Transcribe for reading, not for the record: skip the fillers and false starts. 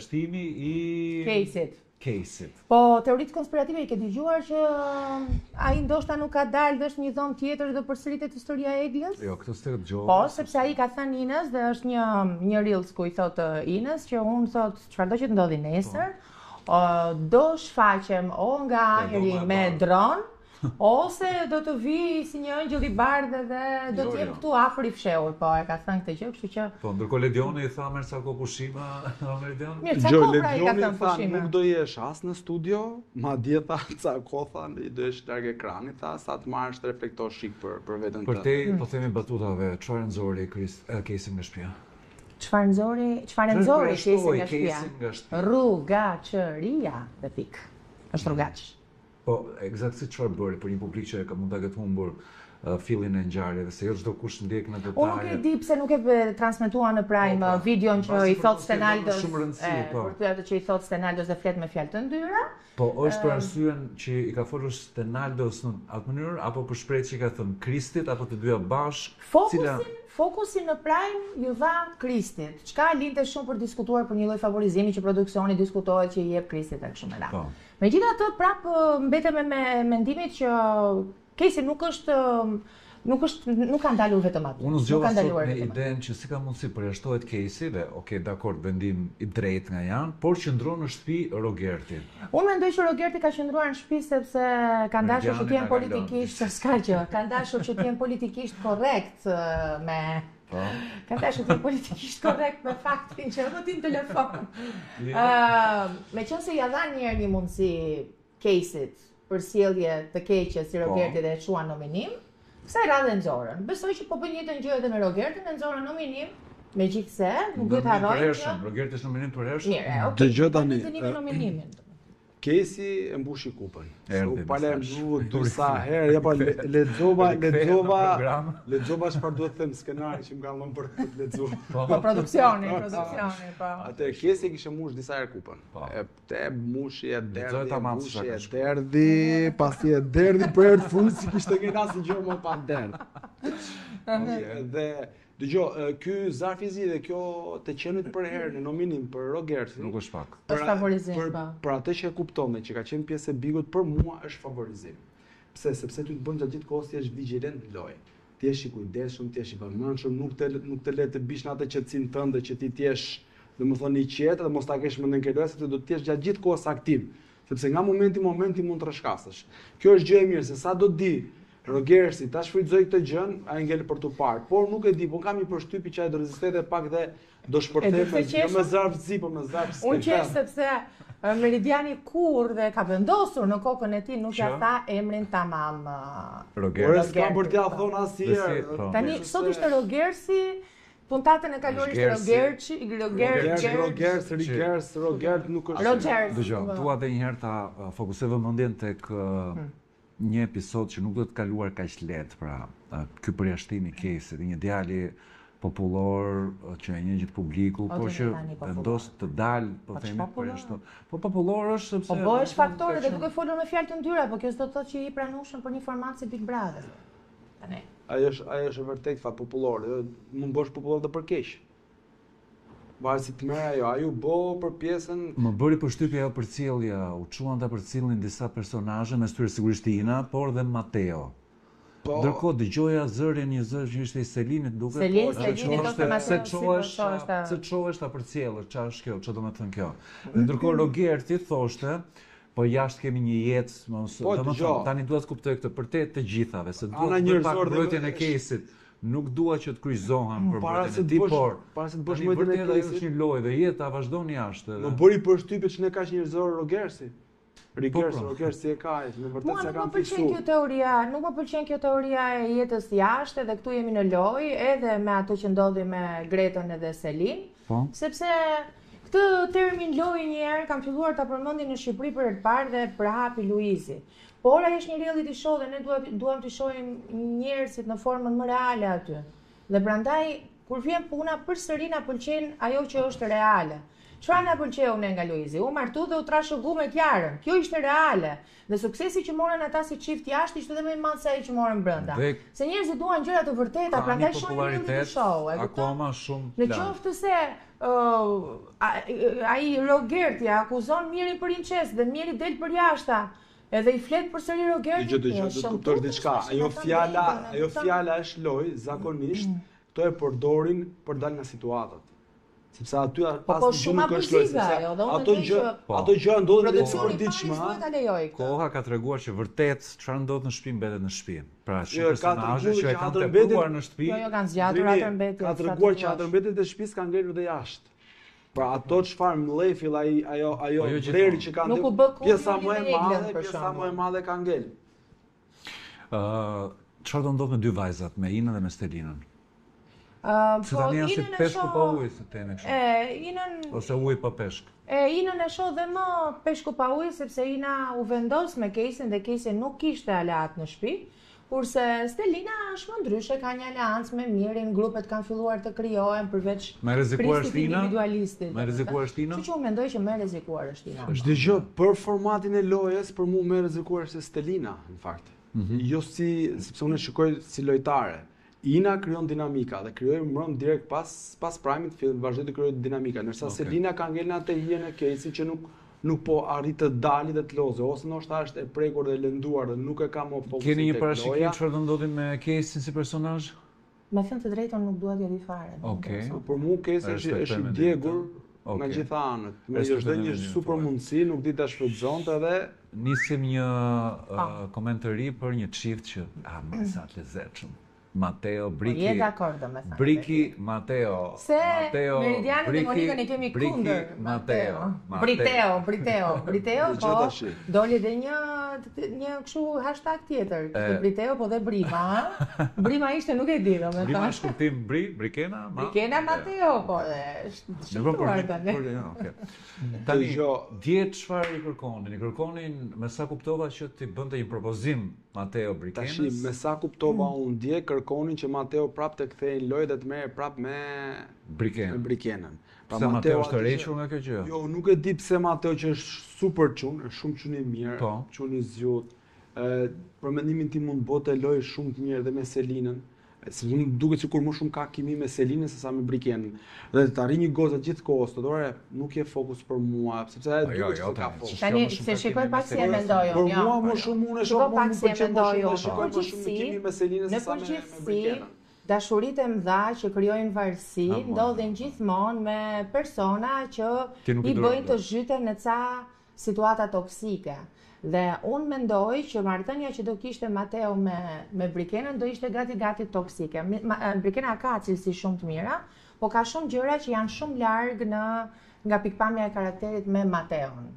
Shtimi i Caseit. Po, teoritë konspirative i ke dëgjuar që ai ndoshta nuk ka dalë dhe është një dhomë tjetër dhe përsëritet historia e Eglës? Jo, këtë s'të dëgjova. Po, sepse ai ka thënë Inës dhe është një reels ku i thotë Inës që unë thot çfarëdo që të ndodhi nesër, do shfaqem o nga ajri me dron, ose do të vi si një angjëll i bardhë dhe do të jem këtu afër i fshehur. Po, e ka thënë këtë gjë, kështu që po ndërkohë Ledioni i tha merr sa kohë pushime, Ledioni. Mirë, sa kohë pra i ka thënë pushime. Nuk do jesh as në studio, madje tha ca kohë tha do jesh larg ekranit, tha sa të marrësh të reflektosh shik për veten tënde. Për te, po themi batutave, çfarë nxori Caseit nga shtëpia? Çfarë nxori Caseit nga shtëpia? Rrugaçëria dhe pikë. Është rrugaç. Po, eksaktësisht çfarë bëri për një publik që ka mund ta ketë humbur fillin e ngjarjeve, se jo çdo kush ndjek në detale. Unë nuk e di pse nuk e transmetua në Prime videon që i thot Stenaldos. Për ty atë që i thot Stenaldos dhe flet me fjalë të ndyra. Po, është për arsyen që i ka folur Stenaldos në atë mënyrë apo për shprehje që i ka thënë Kristit apo të dyja bashkë? Fokusin në Prime ju dha Kristit. Çka linte shumë për diskutuar për një lloj favorizimi që produksioni diskutohet që i jep Kristit e kështu me radhë. Megjithatë, prapë mbetem me mendimin që Caseit nuk ka ndalur vetëm aty. Unë zgjova sot me idenë që si ka mundësi përjashtohet Caseit dhe okay, dakord, vendim i drejtë nga janë, por qëndron në shtëpi Rogerti. Unë mendoj që Rogerti ka qëndruar në shtëpi sepse ka dashur që të jenë politikisht, s'ka gjë, ka dashur që të jenë politikisht korrekt me ka dashur të jenë politikisht korrekt me faktin që rrotin telefon. Meqense ja dha një mundësi Caseit për sjellje të keqe si Rogerti dhe e çuan nominim, kësaj radhe nxorën. Besoj që po bën njëjtën gjë edhe me Rogertin, e nxorën nominim, megjithse nuk duhet harrojmë që Rogerti është nominim për hershëm. Mirë, dëgjoj tani. Nominimin. Caseit e mbushi kupën. U palemzu disa herë, ja pa lexova çfarë duhet të them skenari që më kanë dhënë për të lexuar. Po produksioni, po. Atë Caseit kishte mbush disa herë kupën. Te mbushi e derdhi, pasi e derdhi për herë të fundit si kishte ngel asnjë gjë më pa derdh. Dhe dëgjoj, ky Zarfizi dhe kjo të qenit për herë në nominim për Rogerti nuk është pak. Është favorizim, për atë që e kuptome që ka qenë pjesë e Bigut, për mua është favorizim. Pse? Sepse ty të bën gjatë gjithë kohës ti je vigjilent në lojë. Ti je i kujdesshëm, ti je i vëmendshëm, nuk të le të bish në atë qetësinë tënde që ti jesh, domethënë i qetë dhe mos ta kesh mendjen ke lojë, se ti do të jesh gjatë gjithë kohës aktiv. Sepse nga momenti mund të rreshkasësh. Kjo është gjë e mirë, se sa do di Rogerti ta shfrytëzoi këtë gjën, ai ngel për tu parë, por nuk e di, po kam një përshtypje që ai do rezistete pak dhe do shpërthej me zarfzi, po me zarfzi. Unë qesh sepse Meridiani kur dhe ka vendosur në kokën e tij nuk ja tha emrin tamam Rogerti. Por s'ka për t'ia thonë asnjëherë. Tani sot ishte Rogerti, puntatën e kaluar ishte Rogerti nuk është. Dëgjoj, dua edhe një herë ta fokusoj vëmendjen tek një episod që nuk do të kaluar kaq lehtë, pra ky përjashtim i Caseit, një djalë popullor që e njeh gjithë publiku, por që vendos të dalë, po themi përjashtim. Po popullor është sepse po bëhesh faktor dhe duke folur me fjalë të ndyra, por kjo s'do të thotë që i pranueshëm për një format si Big Brother. Tani. Ai është vërtet fat popullor, mund bësh popullor edhe për keq. Varet si të merr ajo, ai u bë për pjesën. Më bëri përshtypje ajo përcjellja, u çuan ta përcjellin disa personazhe, mes tyre sigurisht Ina, por dhe Mateo. Ndërkohë dëgjoja një zër që ishte i Selinit, duket. Se çohesh ta përcjellësh, çfarë është kjo, çfarë do të thonë kjo. Ndërkohë Rogerti thoshte, po jashtë kemi një jetë, domethënë tani duhet të kuptoj këtë për të gjithave, se duhet të pak mbrojtjen e Caseit. Nuk dua që të kryqëzohen për mbrojtjen e tij, por para se të bësh mbrojtjen e Caseit është një lojë dhe jeta vazhdon jashtë. Më bëri përshtypje që ne kaq njerëzor Rogerti. Rogerti e ka, në vërtetë se kanë fiksuar. Nuk më pëlqen kjo teoria e jetës jashtë, edhe këtu jemi në lojë, edhe me ato që ndodhi me Gretën edhe Selin, sepse këtë termin lojë një herë kam filluar ta përmendin në Shqipëri për herë të parë dhe për hapi Luizi. Por ai është një reality show dhe ne duam të shohim njerëzit në formën më reale aty. Dhe prandaj kur vjen puna përsëri na pëlqen ajo që është reale. Çfarë na pëlqeu ne nga Luizi? U martu dhe u trashëgu me Kiarën. Kjo ishte reale. Dhe suksesi që morën ata si çift jashtë ishte edhe më i madh se ai që morën brenda. Se njerëzit duan gjëra të vërteta, prandaj shohin të show. Akoma shumë. Në qoftë se ai Rogerti akuzon Mirin për incest dhe Miri del për jashta. Edhe i flet përsëri Rogerti. Dëgjoj, kuptosh diçka. Ajo fjala është lojë, zakonisht këto e përdorin për dal nga situatat. Sepse aty asnjë nuk është lojë, sepse ato gjëra ndodhin edhe për diçka. Koha ka treguar që vërtet çfarë ndodh në shtëpi mbetet në shtëpi. Pra, personazhe që e kanë tepruar në shtëpi. Jo, kanë zgjatur atërmbetjen. Ka treguar që atërmbetjet e shtëpisë kanë ngelur dhe jashtë. Pra ato çfarë mlefill ajo vlerë që kanë pjesa më e madhe ka ngel. Çfarë do ndodh me dy vajzat, me Inën dhe me Stelinën? Se tani janë si peshku pa ujë, se teme kështu. Ose ujë pa peshk. Inën e shoh dhe më peshku pa ujë, sepse Ina u vendos me Kesin dhe Kesi nuk kishte aleat në shtëpi. Kurse Stelina është më ndryshe, ka një aleancë me Mirin, grupet kanë filluar të krijohen përveç pristit individualistit. Me rrezikuar është Ina? Që unë mendoj që më rrezikuar është Ina. Çdo gjë për formatin e lojës, për mua më rrezikuar është Stelina, në fakt. Jo sepse unë shikoj si lojtare. Ina krijon dinamika dhe krijoi mbrëm direkt pas prime-it vazhdoi të krijojë dinamika, ndërsa Stelina ka ngelën atë hijen e Kesit që nuk po arrit të dalë dhe të lozë, ose ndoshta është e prekur dhe lënduar dhe nuk e ka më fokusin tek loja. Keni një parashikim çfarë do ndodhi me Kesin si personazh? Me thënë të drejtën nuk dua t'ja di fare. Për mua Kesi është i djegur nga gjitha anët. Me çdo një super mundësi, nuk di ta shfrytëzonte edhe nisim një koment të ri për një çift që sa të lezetshëm. Matteo Briki. Je dakord, me thënë. Briki, Matteo. Se Meridianin dhe Monikën e kemi kundër. Matteo. Briteo, po. Doli dhe një kështu hashtag tjetër. Briteo, po dhe Brima. Brima ishte, nuk e di, do me thënë. Brima është kuptim Brikena? Brikena Matteo, po. Shqiptuar tani. Tani, djetë çfarë i kërkonin? I kërkonin, me sa kuptova që ti bënte një propozim Matteo Brikenas. Tashi, me sa kuptova unë dje, kërkonin që Matteo prap të kthejnë lojë dhe të merre prap me Brikenën. Pse Matteo është rrequr nga kjo gjë? Jo, nuk e di pse Matteo që është super çun, është shumë çun i mirë, çun i zgjut. Për mendimin tim mund bote lojë shumë të mirë dhe me Selinën. Sepse më duket sikur më shumë ka kimi me Selinën sesa me Brikenën. Dhe të arrijë një gozë gjithkohës, dorë nuk je fokus për mua, sepse ai duket se ka fokus. Tani se shikoj pak si e mendoj unë. Për mua më shumë unë e shoh më shumë me kimi me Selinën sesa me Brikenën. Dashuritë e mëdha që krijojnë varësi ndodhin gjithmonë me persona që i bëjnë të zhyten në ca situata toksike. Dhe unë mendoj që marrëdhënia që do kishte Matteo me Brikenën do ishte gati toksike. Brikena ka cilësi shumë të mira, po ka shumë gjëra që janë shumë larg nga pikpamja e karakterit me Matteon.